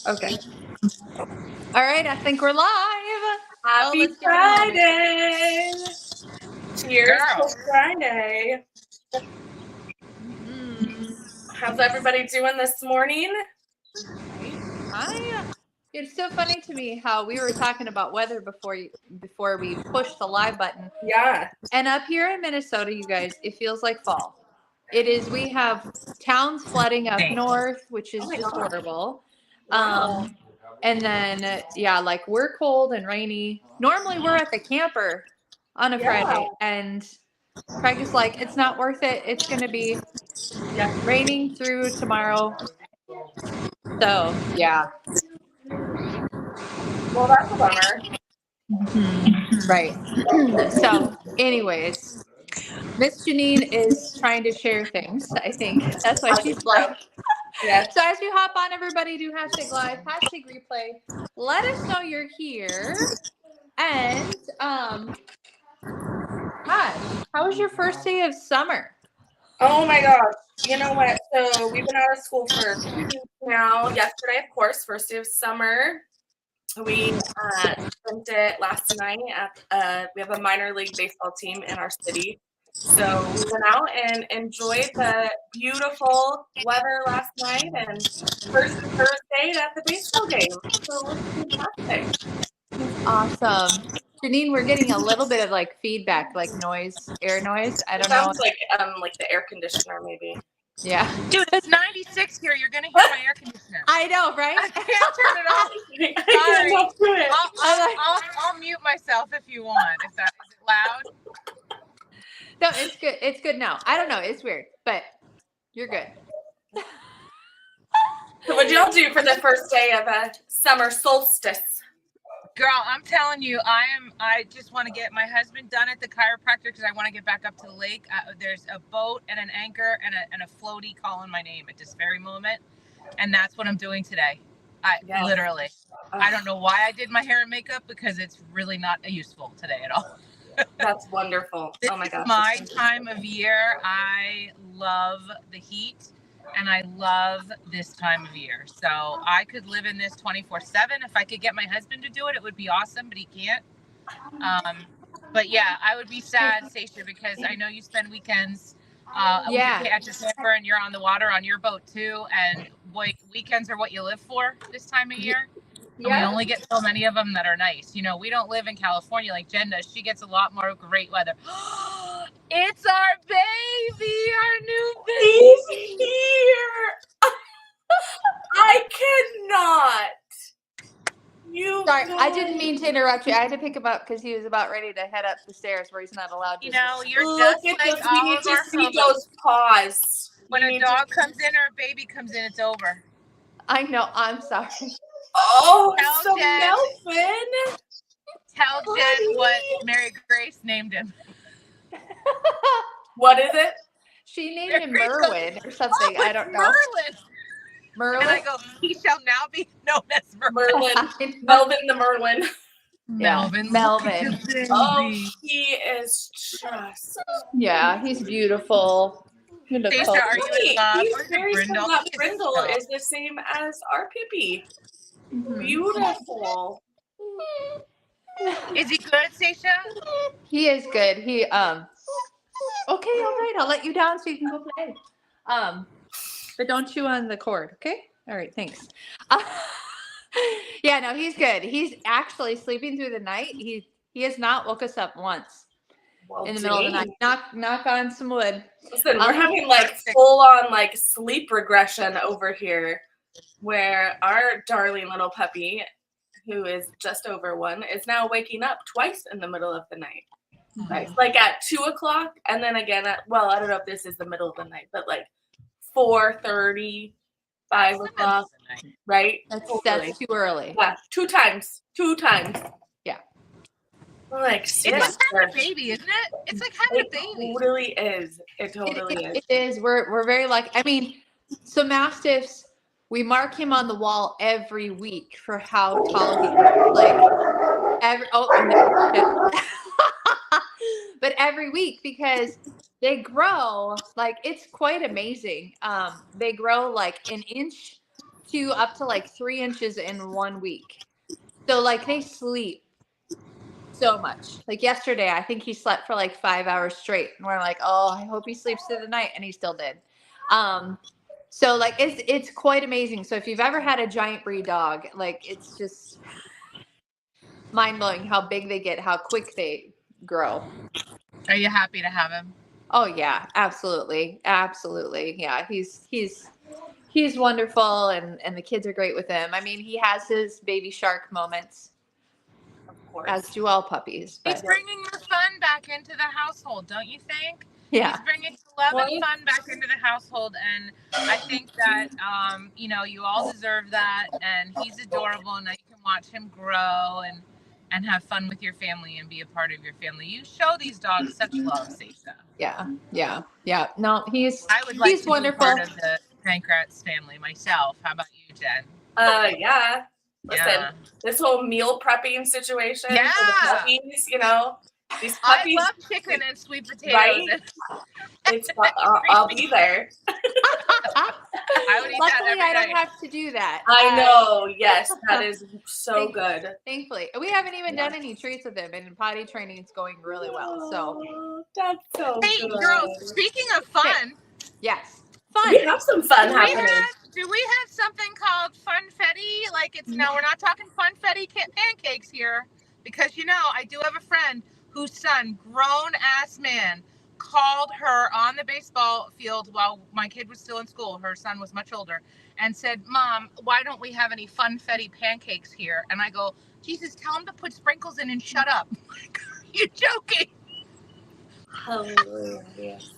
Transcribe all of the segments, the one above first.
Okay. All right, I think we're live. Happy let's give it a moment. Friday! Cheers to Friday. How's everybody doing this morning? It's so funny to me how we were talking about weather before we pushed the live button. Yeah. And up here in Minnesota, you guys, it feels like fall. It is. We have towns flooding up north, which is just horrible. Wow. And then, like we're cold and rainy. Normally we're at the camper on a Friday, and Craig is like, it's not worth it. It's going to be raining through tomorrow. So, yeah. Well, that's a bummer. Right. So, anyways, Miss Janine is trying to share things. I think that's why she's like. Yeah. So as you hop on, everybody do hashtag live, hashtag replay. Let us know you're here. And hi, how was your first day of summer? Oh my gosh. You know what? So we've been out of school for 2 weeks now. Yesterday, of course, first day of summer. We spent it last night at we have a minor league baseball team in our city. So we went out and enjoyed the beautiful weather last night and first day at the baseball game. So it was fantastic. Awesome. Janine, we're getting a little bit of like feedback, like noise, air noise. I don't know. Sounds like the air conditioner maybe. Yeah. Dude, it's 96 here. You're going to hear my air conditioner. I know, right? I can't turn it off. Sorry. I'll mute myself if you want. Is it loud? No, it's good. It's good now. I don't know. It's weird, but you're good. So what did y'all do for the first day of a summer solstice? Girl, I'm telling you, I just want to get my husband done at the chiropractor because I want to get back up to the lake. There's a boat and an anchor and a floaty calling my name at this very moment. And that's what I'm doing today. Literally. I don't know why I did my hair and makeup because it's really not useful today at all. That's wonderful. This oh my gosh. Is my time of year. I love the heat. And I love this time of year. So I could live in this 24/7. If I could get my husband to do it, it would be awesome, but he can't. But yeah, I would be sad, Stacia, because I know you spend weekends at your camper and you're on the water on your boat too. And boy, weekends are what you live for this time of year. Yeah. And we only get so many of them that are nice. You know, we don't live in California like Jen does. She gets a lot more great weather. It's our baby, our new baby. He's here. I cannot. Sorry, I didn't mean to interrupt you. I had to pick him up because he was about ready to head up the stairs where he's not allowed to. You know, you're just like all we need of to our see those paws. When a dog comes in or a baby comes in, it's over. I know. I'm sorry. Oh, so Melvin. Tell Jen what Mary Grace named him. What is it? She named him Merwin or something. I don't know. Merlin. And I go, he shall now be known as Merlin. Melvin the Merlin. Melvin. Oh, he is just. Yeah, he's beautiful. Stacia, are you in love? He's very Brindle. That Brindle is the same as our Pippi. Mm-hmm. Beautiful. Is he good, Stacia? He is good. He Okay, all right. I'll let you down so you can go play. But don't chew on the cord, okay? All right, thanks. Yeah, no, he's good. He's actually sleeping through the night. He has not woke us up once in the middle of the night. Knock on some wood. Listen, we're having like full on like sleep regression over here, where our darling little puppy, who is just over 1, is now waking up twice in the middle of the night. Mm-hmm. Right, like at 2:00, and then again at I don't know if this is the middle of the night, but like 4:30, 5:00, right? That's too early. Yeah, 2 times. Yeah. Like it's like having a baby, isn't it? It's like having a baby. It totally is. It totally is. It is. We're very lucky. I mean, so Mastiffs, we mark him on the wall every week for how tall he is. But every week, because they grow, like, it's quite amazing. They grow like an inch to up to like 3 inches in 1 week. So like they sleep so much. Like yesterday, I think he slept for like 5 hours straight, and we're like, oh, I hope he sleeps through the night, and he still did. So like it's quite amazing. So if you've ever had a giant breed dog, like it's just mind blowing how big they get, how quick they grow. Are you happy to have him? Oh yeah, absolutely, absolutely. Yeah, he's wonderful, and the kids are great with him. I mean, he has his baby shark moments, Of course. as do all puppies. He's But bringing the fun back into the household, don't you think? yeah, He's bringing love and fun back into the household, and I think that you all deserve that. And he's adorable, and now you can watch him grow and have fun with your family and be a part of your family. You show these dogs such love, Sasha. yeah. No, I would like he's to wonderful. be part of the Pancratz family myself. How about you, Jen? Yeah. Listen, Yeah. this whole meal prepping situation for the Yeah. puppies, these I puppies, love chicken and sweet potatoes. Right? I'll be there. I would eat that Luckily, every I don't night. have to do that. I know. Yes, that is so good. Thankfully, we haven't even done any treats with him, and potty training is going really well. So Oh, that's so Hey, good. girls, speaking of fun, yes, fun. We have some fun do happening. we have something called funfetti? Like no, we're not talking funfetti pancakes here, because I do have a friend whose son, grown ass man, called her on the baseball field while my kid was still in school. Her son was much older, and said, "Mom, why don't we have any funfetti pancakes here?" And I go, "Jesus, tell him to put sprinkles in and shut up." Like, are you joking? Hilarious.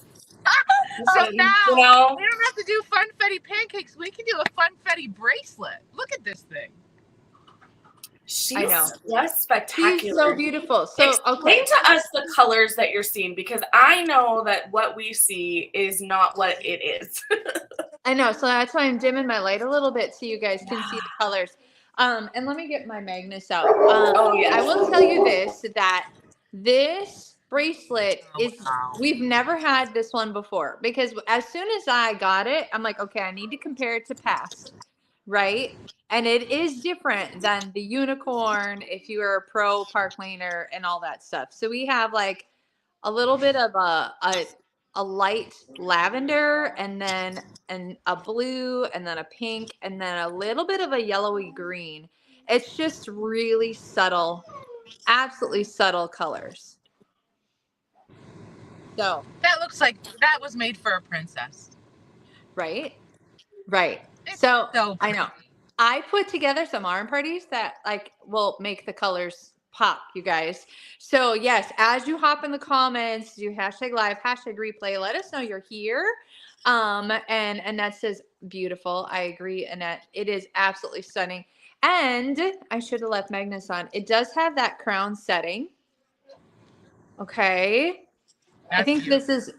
So Listen, now you know, we don't have to do funfetti pancakes. We can do a funfetti bracelet. Look at this thing. she's I know. just spectacular. She's so beautiful. So Explain to us the colors that you're seeing, because I know that what we see is not what it is. I know. So that's why I'm dimming my light a little bit so you guys can see the colors. And let me get my Magnus out. Oh, yes. I will tell you this, that this bracelet is, wow. we've never had this one before, because as soon as I got it, I'm like, okay, I need to compare it to past, right? And it is different than the unicorn if you are a pro park laner and all that stuff. So we have like a little bit of a light lavender, and then a blue, and then a pink, and then a little bit of a yellowy green. It's just really subtle, absolutely subtle colors. So That looks like that was made for a princess. right. It's So so I know. I put together some arm parties that like will make the colors pop, you guys. So yes, as you hop in the comments, do hashtag live, hashtag replay, let us know you're here. And Annette says, beautiful. I agree, Annette. It is absolutely stunning. And I should have left Magnus on. It does have that crown setting. Okay. I think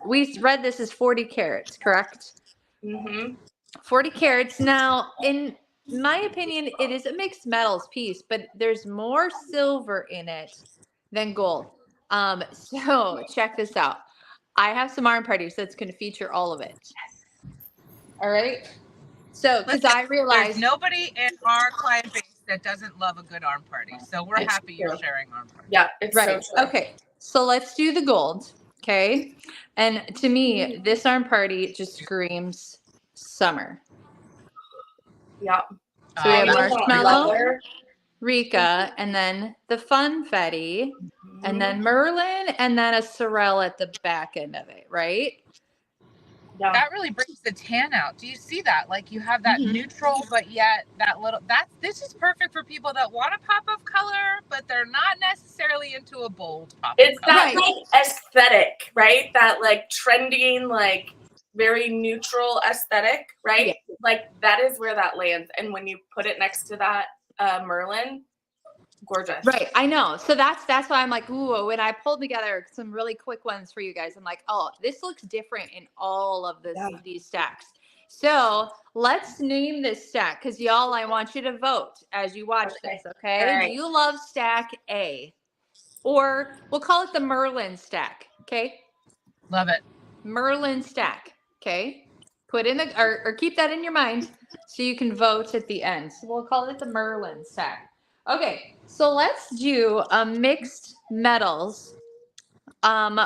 we read this is 40 carats, correct? Mm-hmm. 40 carats. Now, in my opinion, it is a mixed metals piece, but there's more silver in it than gold. So check this out. I have some arm parties that's going to feature all of it. All right. So, because I realized there's nobody in our client base that doesn't love a good arm party. So we're It's happy you're true. sharing arm party. Yeah, it's right. so true. Okay. So let's do the gold. Okay. And to me, this arm party just screams summer. Yeah. So we have that's marshmallow, Leather. Rika, and then the funfetti, and then Merlin, and then a sorrel at the back end of it, right? Yeah. That really brings the tan out. Do you see that? Like you have that Mhm. neutral, but yet this is perfect for people that want a pop of color, but they're not necessarily into a bold pop It's of color. that Right. like aesthetic, right? That like trending, like very neutral aesthetic, right? Yeah. Like that is where that lands. And when you put it next to that Merlin, gorgeous. Right, I know. So that's why I'm like, ooh, when I pulled together some really quick ones for you guys, I'm like, oh, this looks different in all of these stacks. So let's name this stack, because y'all, I want you to vote as you watch this, okay? All right. Do you love stack A? Or we'll call it the Merlin stack, okay? Love it. Merlin stack, okay? Put in the, or keep that in your mind. so you can vote at the end. So we'll call it the Merlin stack. Okay, so let's do mixed metals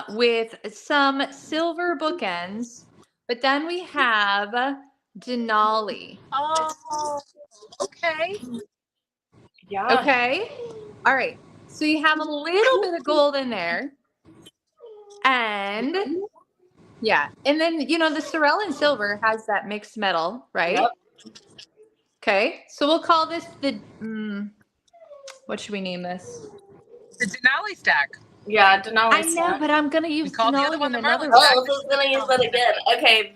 with some silver bookends, but then we have Denali. Oh, okay. Yeah. Okay, all right. So you have a little bit of gold in there, and yeah, and then the Sorel and silver has that mixed metal, right? Yep. Okay, so we'll call this the what should we name this? The Denali stack. Yeah, Denali. I know, but I'm gonna use call the other Denali one in the another Merlin one. Oh, so it's gonna use that again. Okay,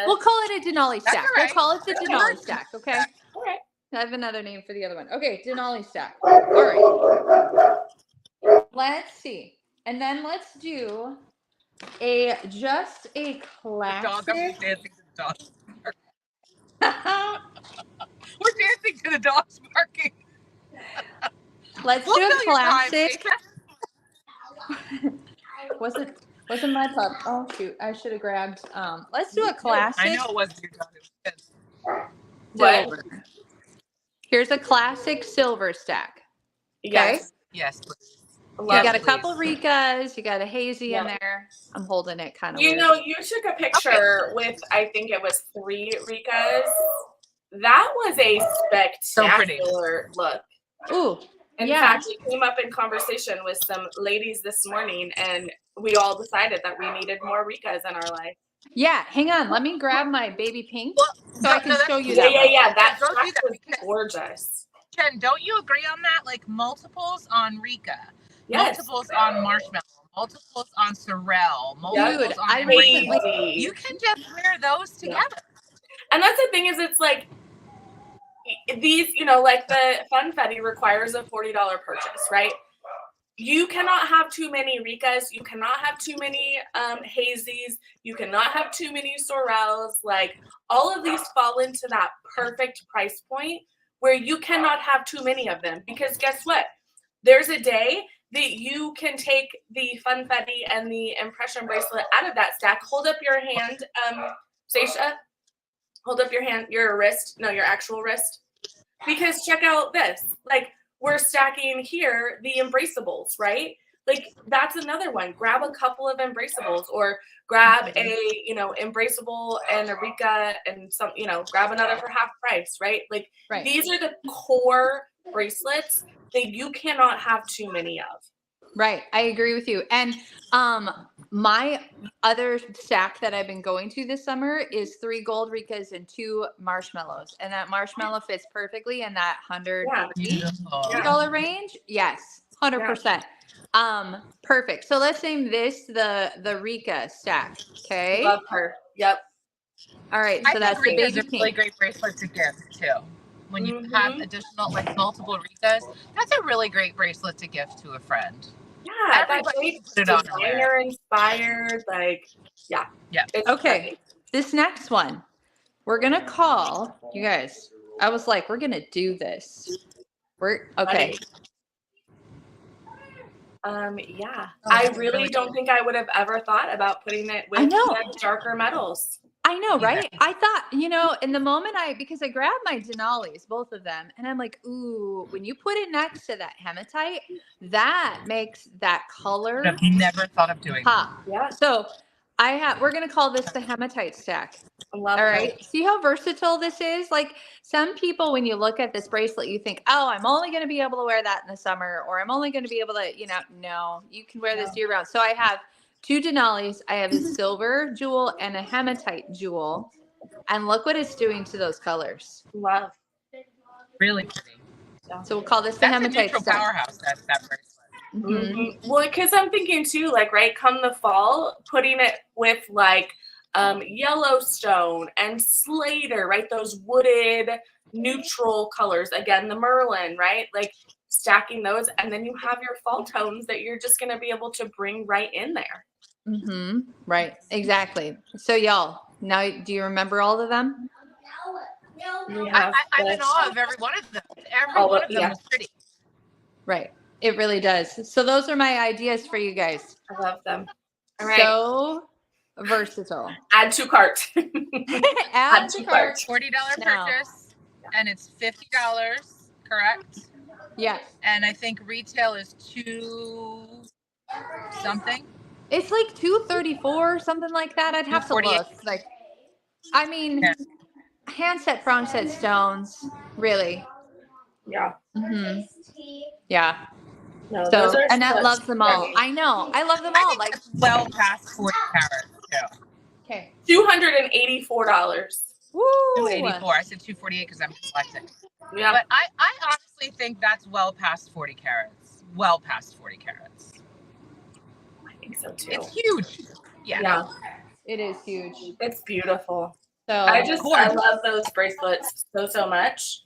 We'll call it a Denali That's stack. all We'll right. call it the That's Denali fine. stack, okay? all right. I have another name for the other one. Okay, Denali stack. All right. Let's see. And then let's do just a The dog. I'm classic. dancing to the dog. We're dancing to the dogs barking. Let's We'll do a fill your time, classic. Jason. Wasn't my pup. Oh shoot, I should have grabbed let's do a classic. I know it wasn't your dog. It was his. Silver. Here's a classic silver stack. Yes. Yes, please. You Love got a it. couple Ricas, you got a hazy in Yeah. there. I'm holding it kind of You weird. know, you took a picture with, I think it was 3 Ricas. That was a spectacular look. Ooh, In yeah. fact, we came up in conversation with some ladies this morning, and we all decided that we needed more Ricas in our life. Yeah, hang on. Let me grab my baby pink Well, so I can show you Yeah, that yeah, one. yeah. That Don't do track that was because- gorgeous. Jen, don't you agree on that? Like multiples on Rika, Yes. multiples on Marshmallow, multiples on Sorel, multiples Dude, on I Embrace. recently- Crazy. You can just wear those together. And that's the thing is, it's like these, like the Funfetti requires a $40 purchase, right? You cannot have too many Ricas. You cannot have too many Hazies. You cannot have too many Sorels. Like all of these fall into that perfect price point where you cannot have too many of them, because guess what? There's a day that you can take the Funfetti and the impression bracelet out of that stack. Hold up your hand, Stacia. Hold up your hand, your wrist. No, your actual wrist. Because check out this. Like, we're stacking here the embraceables, right? Like, that's another one. Grab a couple of embraceables, or grab a, embraceable and a Rica and some, grab another for half price, right? Like, Right. these are the core bracelets that you cannot have too many of. Right. I agree with you. And my other stack that I've been going to this summer is 3 gold Ricas and 2 marshmallows. And that marshmallow fits perfectly in that $100 Beautiful. range. Yes. 100%. Perfect. So let's name this the Rica stack. Okay. Love her. Yep. All right. So I that's think the Rika's baby a really pink. great bracelet to gift too. When you have Mhm. additional, like multiple Ricas, that's a really great bracelet to gift to a friend. Yeah, that's Everybody great. can put it on her wear. Designer inspired, like, yeah. Yeah. It's Okay. perfect. This next one, we're gonna call you guys. I was like, we're gonna do this. We're okay. Yeah. Oh, I that's really really don't think I would have ever thought about putting it with I know. the darker metals. I know, Yeah. right? I thought, in the moment because I grabbed my Denalis, both of them, and I'm like, ooh, when you put it next to that hematite, that makes that color I've never thought of doing that. pop. Yeah. So we're gonna call this the hematite stack. I love All that. right. See how versatile this is? Like some people, when you look at this bracelet, you think, oh, I'm only going to be able to wear that in the summer, or I'm only going to be able to, no, you can wear this year round. So I have 2 Denalis. I have a silver jewel and a hematite jewel. And look what it's doing to those colors. Love. Really pretty. So we'll call this the That's a hematite neutral stack. powerhouse. That bracelet. Mhm. Mhm. Well, because I'm thinking too, like, right, come the fall, putting it with like Yellowstone and Slater, right? Those wooded neutral colors. Again, the Merlin, right? Like stacking those, and then you have your fall tones that you're just going to be able to bring right in there. Mhm. Right. Exactly. So y'all, now do you remember all of them? We have I'm in this- awe of every one of them. Every Oh, one of them yeah. was pretty. Right. It really does. So those are my ideas for you guys. I love them. All right. So versatile. Add to cart. Add to to cart. cart. $40 Now. purchase, and it's $50, correct? Yes. And I think retail is $2 something. It's like 234, something like that. I'd have to 248. look. Like, I mean, Yeah. handset, front set stones, really. Yeah. Hmm. Yeah. No, So, those are Annette such loves them all. pretty. I know. I love them I all. think Like, that's well past 40 carats too. okay. $284. Woo. 284. I said 248 because I'm dyslexic. Yeah. But I honestly think that's well past 40 carats. Well past 40 carats. I think so too. It's huge. Yeah. Yeah. It is huge. It's beautiful. So, I Gorgeous. love those bracelets so much.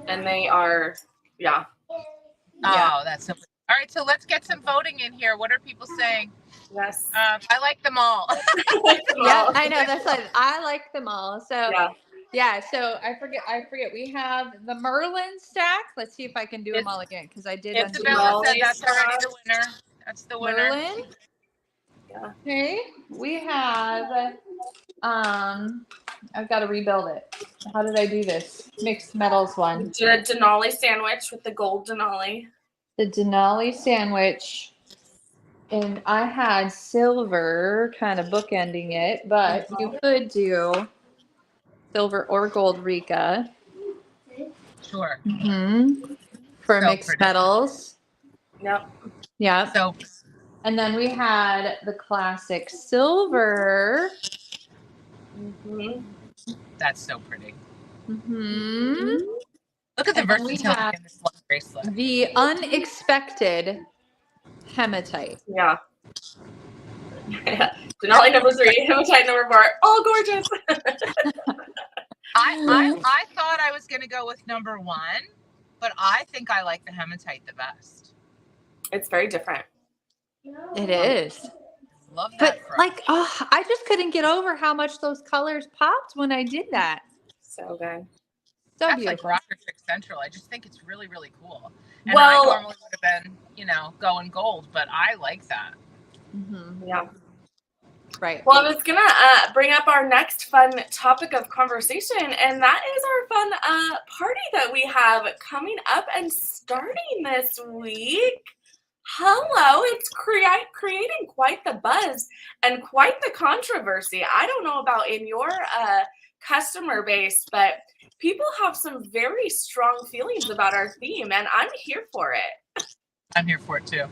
And they are, yeah. Yeah. Oh, that's so. All right, so let's get some voting in here. What are people saying? Yes. I like them all. yeah, I know. That's like, I like them all. So, Yeah. yeah, so I forget. We have the Merlin stack. Let's see if I can do them It's- all again because I did. Isabella said Denali that's already stack. the winner. That's the winner. Merlin. Yeah. Okay, we have. I've got to rebuild it. How did I do this? Mixed metals one. Did a Denali sandwich with the gold Denali. The Denali sandwich, and I had silver kind of bookending it, but you could do silver or gold Rika. Sure. Mm-hmm. For So mixed pretty. metals. Yep. Yeah. So And then we had the classic silver. Mm-hmm. that's so pretty. Mm-hmm. Look at the And then we versatility have- in this one bracelet. The unexpected hematite. Yeah. Denali number 3, hematite number 4. All gorgeous. I thought I was going to go with number 1, but I think I like the hematite the best. It's very different. It is. Love But that. front. like, oh, I just couldn't get over how much those colors popped when I did that. So good. So that's beautiful. like Rocker Trick Central. I just think it's really, really cool. And Well- I normally would have been, going gold, but I like that. Mm-hmm. Yeah. Right. Well, I was gonna bring up our next fun topic of conversation, and that is our fun party that we have coming up and starting this week. Hello, it's creating quite the buzz and quite the controversy. I don't know about in your customer base, but people have some very strong feelings about our theme, and I'm here for it. I'm here for it too.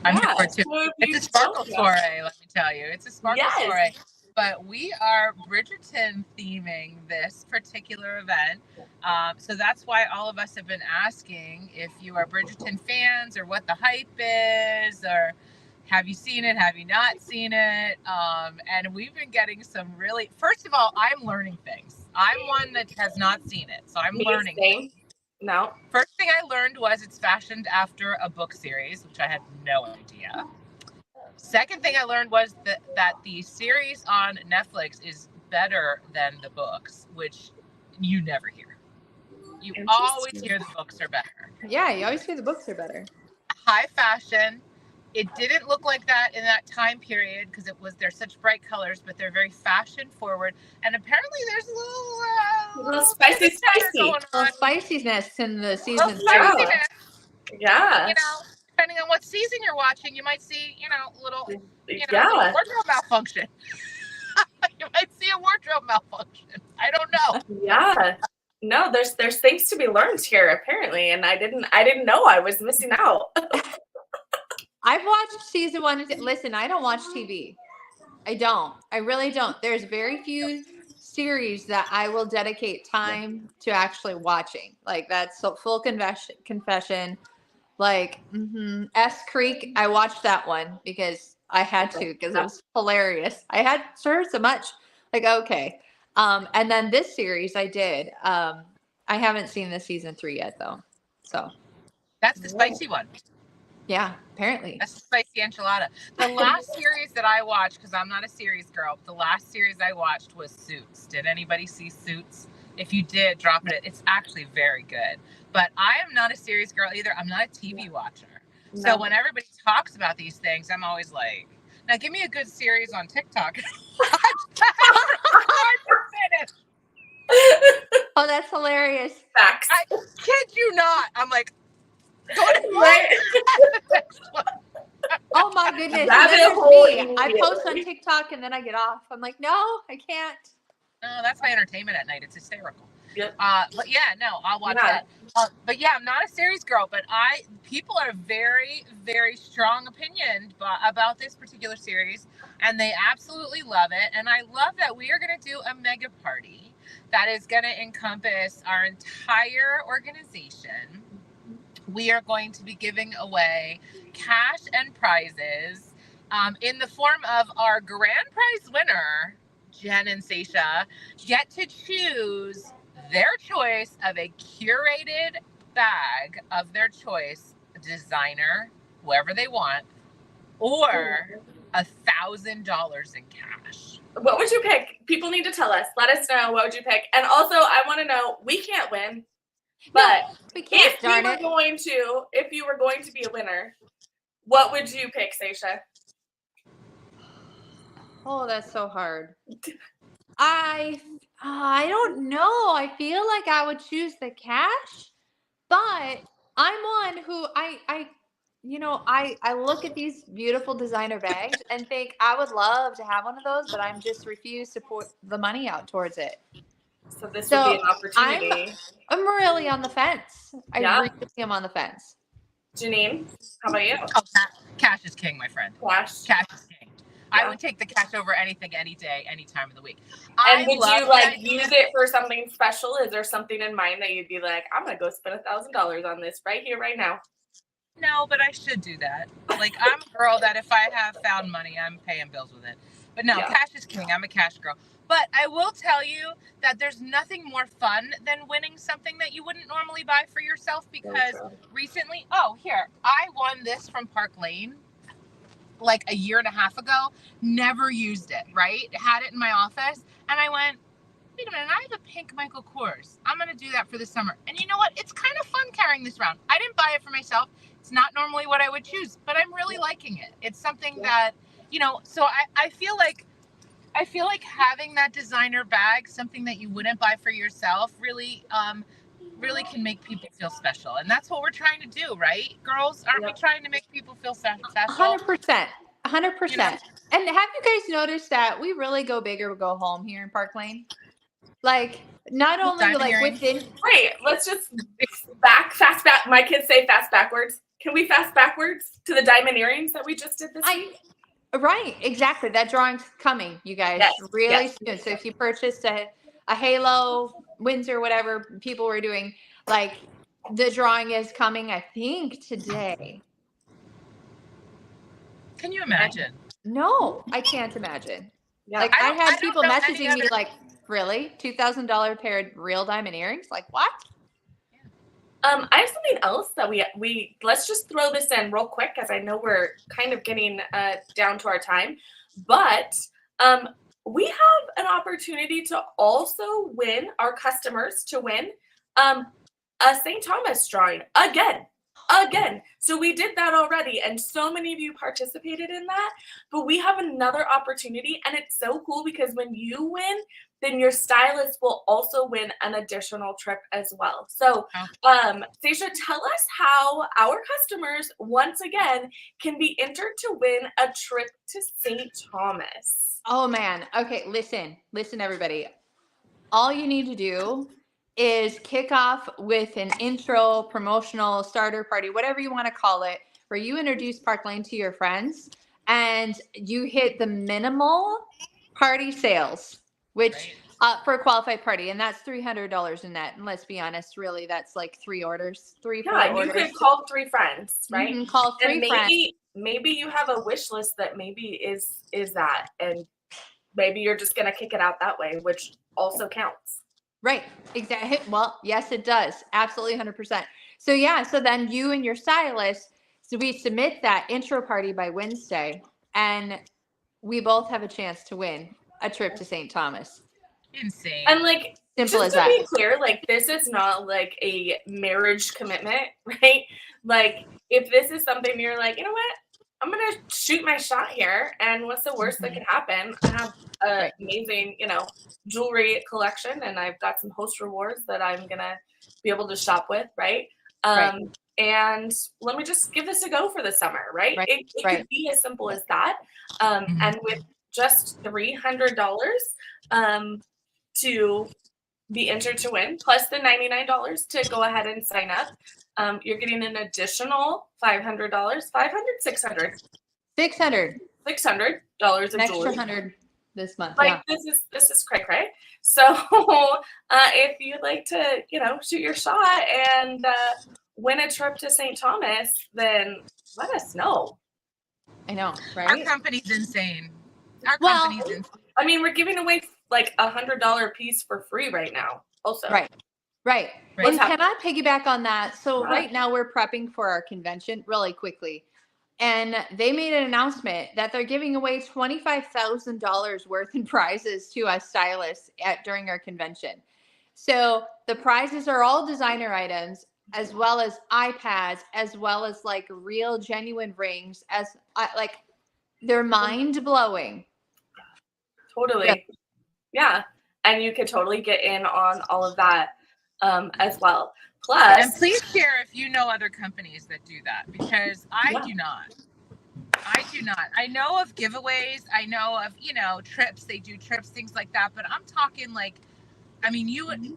I'm here for it too. so if you It's a sparkle don't know- soiree, let me tell you. It's a sparkle Yes. soiree. But we are Bridgerton theming this particular event. So that's why all of us have been asking if you are Bridgerton fans or what the hype is, or have you seen it? Have you not seen it? And we've been getting some really, first of all, I'm learning things. I'm one that has not seen it. So I'm Me, learning. same. No. First thing I learned was it's fashioned after a book series, which I had no idea. Second thing I learned was that the series on Netflix is better than the books, which you never hear. You always Interesting. hear the books are better. Yeah, you always say the books are better. High fashion. It didn't look like that in that time period because they're such bright colors, but they're very fashion forward. And apparently there's a little spicy. going A on. little spiciness in the Little season three. spiciness. Yeah. Depending on what season you're watching, you might see, little, little Yeah. wardrobe malfunction. You might see a wardrobe malfunction. I don't know. Yeah. No, there's things to be learned here apparently, and I didn't know I was missing out. I've watched season 1. Listen, I don't watch TV. I don't. I really don't. There's very few series that I will dedicate time to actually watching. Like that's full confession. Like S Creek, I watched that one because I had to because it was hilarious. I had heard so much. Like okay, and then this series I did. I haven't seen the season 3 yet though. So That's the spicy one. yeah, apparently. That's the spicy enchilada. The last series that I watched, because I'm not a series girl, but the last series I watched was Suits. Did anybody see Suits? If you did, drop it. It's actually very good. But I am not a series girl either. I'm not a TV watcher. So when everybody talks about these things, I'm always like, Now give me a good series on TikTok. Watch that from start to finish. Oh, that's hilarious. Facts. I kid you not. I'm like, go to Right? Oh my goodness. Rabbit And then hole there's me. I post on immediately. TikTok and then I get off. I'm like, no, I can't. No, that's my entertainment at night. It's hysterical. Yep. But yeah, no, I'll watch Yeah. that. But yeah, I'm not a series girl, but people are very, very strong opinion about this particular series, and they absolutely love it. And I love that we are going to do a mega party that is going to encompass our entire organization. We are going to be giving away cash and prizes in the form of our grand prize winner, Jen and Seisha, get to choose their choice of a curated bag of their choice, designer, whoever they want, or $1,000 in cash. What would you pick? People need to tell us. Let us know. What would you pick? And also, I want to know. We can't win, but We can't, if you darn were it. if you were going to be a winner, what would you pick, Seisha? Oh, that's so hard. I don't know. I feel like I would choose the cash, but I'm one who I look at these beautiful designer bags and think I would love to have one of those, but I'm just refuse to put the money out towards it. So this So, would be an opportunity. I'm really on the fence. I Yeah? really am on the fence. Janine, how about you? Oh, cash is king, my friend. Cash. Cash is king. Yeah. I would take the cash over anything, any day, any time of the week. And I would love you the like idea- use it for something special? Is there something in mind that you'd be like, I'm gonna go spend $1,000 on this right here, right now? No, but I should do that. Like, I'm a girl that if I have found money, I'm paying bills with it. But no, Yeah. cash is king. I'm a cash girl. But I will tell you that there's nothing more fun than winning something that you wouldn't normally buy for yourself, because recently, I won this from Park Lane like a year and a half ago, never used it, right? Had it in my office, and I went, wait a minute, I have a pink Michael Kors. I'm going to do that for the summer. And you know what? It's kind of fun carrying this around. I didn't buy it for myself. It's not normally what I would choose, but I'm really liking it. It's something that, so I feel like having that designer bag, something that you wouldn't buy for yourself, really can make people feel special. And that's what we're trying to do, right? Girls, aren't we trying to make people feel special? 100%. 100%. You know? And have you guys noticed that we really go big or go home here in Park Lane? Like, not only like within. Wait, let's just fast back. My kids say fast backwards. Can we fast backwards to the diamond earrings that we just did this week? Right, exactly. That drawing's coming, you guys, really soon. So if you purchased a Halo, Windsor, whatever people were doing, like, the drawing is coming, I think, today. Can you imagine? No, I can't imagine. Yeah. Like, I I had don't people know any messaging me other- like, really? $2,000 pair of real diamond earrings? Like, what? I have something else that we let's just throw this in real quick, as I know we're kind of getting down to our time, but we have an opportunity to also win, our customers to win a St. Thomas drawing again. So we did that already, and so many of you participated in that, but we have another opportunity, and it's so cool because when you win, then your stylist will also win an additional trip as well. So, Seisha, tell us how our customers, once again, can be entered to win a trip to St. Thomas. Oh, man. Okay, listen, everybody. All you need to do is kick off with an intro, promotional, starter party, whatever you want to call it, where you introduce Park Lane to your friends and you hit the minimal party sales, which for a qualified party, and that's $300 in net. And let's be honest, really, that's like 3 orders, 4 orders. You could call 3 friends, right? Mm-hmm, call 3 friends. Maybe you have a wish list that maybe is that, and maybe you're just gonna kick it out that way, which also counts. Right. Exactly. Well, yes, it does. Absolutely 100%. So yeah, so then you and your stylist, so we submit that intro party by Wednesday, and we both have a chance to win a trip to St. Thomas. Insane. And like, Simple as just to that. be clear, like, this is not like a marriage commitment, right? Like, if this is something you're like, you know what, I'm gonna shoot my shot here, and what's the worst that could happen? I have an Right. amazing, jewelry collection, and I've got some host rewards that I'm gonna be able to shop with, right? Right. And let me just give this a go for the summer, right? Right. It Right. could be as simple as that. And with just $300 to be entered to win, plus the $99 to go ahead and sign up, you're getting an additional $500, $600 $600. $600 of An extra jewelry. 100 this month. Like this is cray. So if you'd like to, shoot your shot and win a trip to St. Thomas, then let us know. I know, Our right? company's insane. Our Well- company's insane. I mean, we're giving away like $100 piece for free right now. Also, Right. Right. And can I piggyback on that? So Yeah. right now we're prepping for our convention really quickly. And they made an announcement that they're giving away $25,000 worth in prizes to us stylists during our convention. So the prizes are all designer items, as well as iPads, as well as like real genuine rings, they're mind blowing. Totally. Yeah. And you could totally get in on all of that as well. Plus, And please share if you know other companies that do that, because I Yeah. do not. I do not. I know of giveaways. I know of, trips. They do trips, things like that. But I'm talking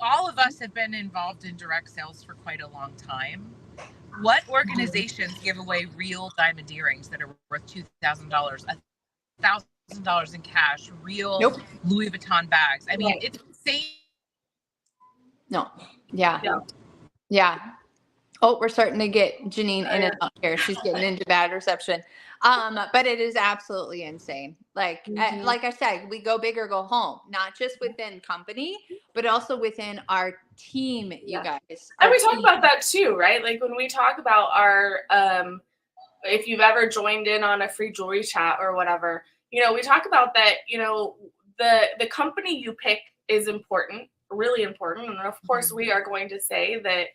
all of us have been involved in direct sales for quite a long time. What organizations give away real diamond earrings that are worth $2,000, $1,000 in cash, real Nope. Louis Vuitton bags? I mean, Right. it's insane. No. Yeah. Yeah. Yeah. Oh, we're starting to get Janine in and out here. She's getting into bad reception. But it is absolutely insane. Like I said, we go big or go home, not just within company, but also within our team, you guys. And Our we talk team. about that too, right? Like when we talk about our, if you've ever joined in on a free jewelry chat or whatever, we talk about that, the company you pick is important, really important. And of course, we are going to say that,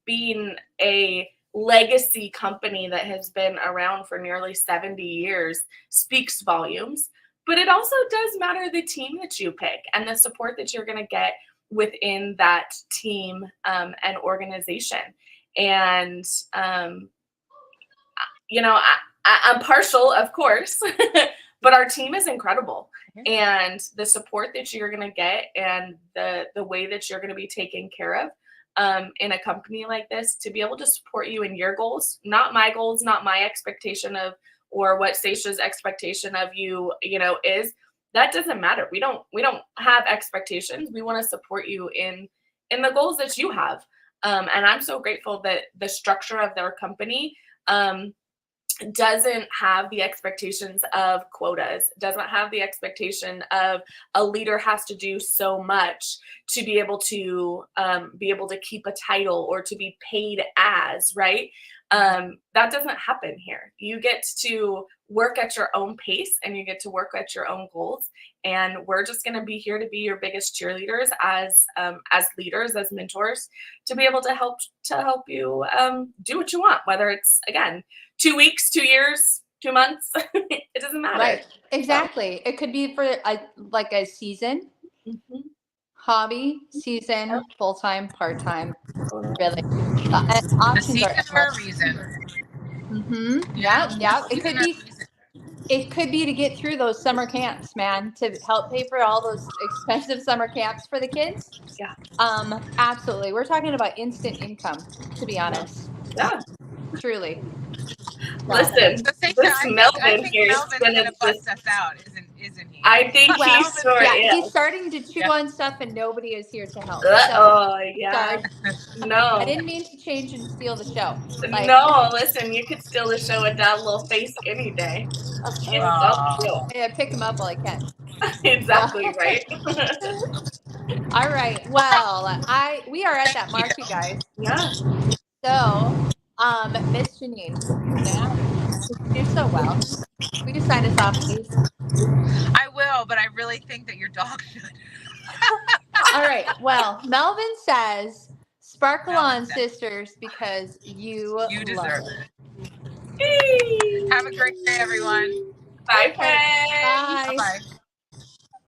being a legacy company that has been around for nearly 70 years speaks volumes. But it also does matter the team that you pick and the support that you're going to get within that team and organization. And, I'm partial, of course, but our team is incredible. And the support that you're going to get and the way that you're going to be taken care of in a company like this, to be able to support you in your goals, not my goals, not my expectation of, or what Stacia's expectation of you, is, that doesn't matter. We don't have expectations. We want to support you in the goals that you have. And I'm so grateful that the structure of their company doesn't have the expectations of quotas, doesn't have the expectation of a leader has to do so much to be able to keep a title or to be paid as, right? That doesn't happen here. You get to work at your own pace and you get to work at your own goals. And we're just going to be here to be your biggest cheerleaders as leaders, as mentors, to be able to help you do what you want, whether it's, again, 2 weeks, 2 years, 2 months, it doesn't matter. Right. Exactly. It could be for a season, hobby, season, full-time, part-time, really. The Options season are for a endless. reason. Yeah. It could be to get through those summer camps, man, to help pay for all those expensive summer camps for the kids. Yeah. Absolutely. We're talking about instant income, to be honest. Yeah. Truly. Listen, So Stacia, this I Melvin think here is Melvin's gonna gonna bust just- us out, isn't he? I think Well, he sure yeah, is. he's starting to chew on stuff and nobody is here to help. Yeah. Sorry. No. I didn't mean to change and steal the show. Like, No, listen, you could steal the show with that little face any day. It's so cute. Yeah, pick him up while I can. Exactly, right? All right. Well, we are at that mark, you guys. Yeah. So, Miss Janine, you do so well. Will you sign us off, please? I will, but I really think that your dog should. All right. Well, Melvin says, "Sparkle Melvin on, says- sisters, because you You love deserve it." it. Yay. Have a great day, everyone. Bye, Okay. friends. Bye. Bye-bye.